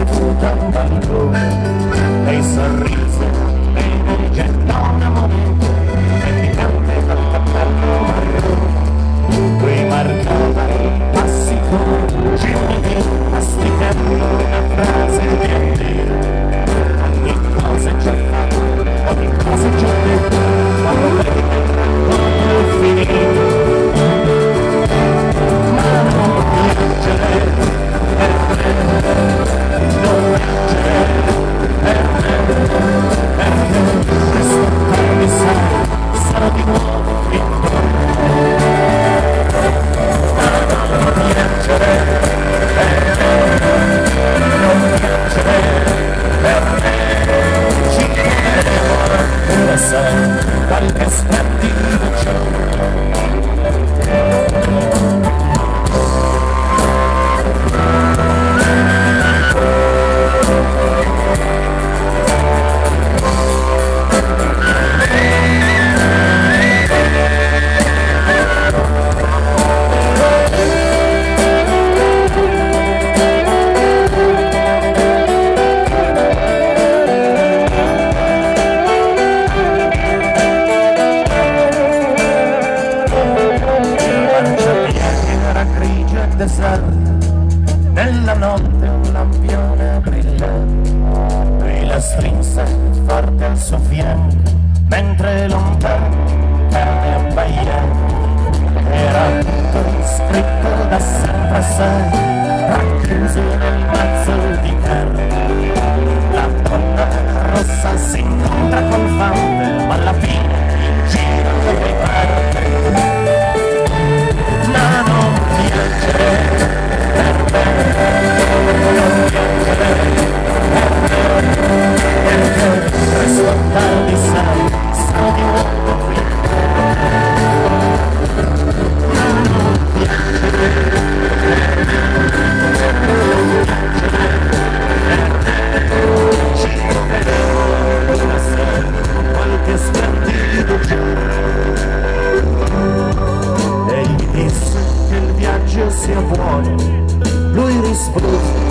seduta al balcone, lei sorrise e mi gettò una moneta e mi cante dal cappello marrone. Lui marcava i passi con Jimmy, masticando una frase di addio. Ogni cosa è già fatta, ogni cosa è già detta, quando lei nel racconto è finito. Ma non piangere, non piangere, perché questo tardi sarà di nuovo finito. Ma non piangere, non piangere, ci volevo ancora sai qualche splendido giorno. Nella notte un lampione brillante, lui la strinse forte al suo fianco, mentre lontano cane abbaiava. Era tutto scritto da sempre a sé, racchiuso nel mazzo di carta. La donna rossa si incontra col fante, ma alla fine il giro riparte. Ma non piangere, non piangere, perché presto tardi sai, sarò di nuovo qui. Non piangere, ci troveremo una sera, qualche splendido giorno. E gli disse che il viaggio sia buono, lui rispose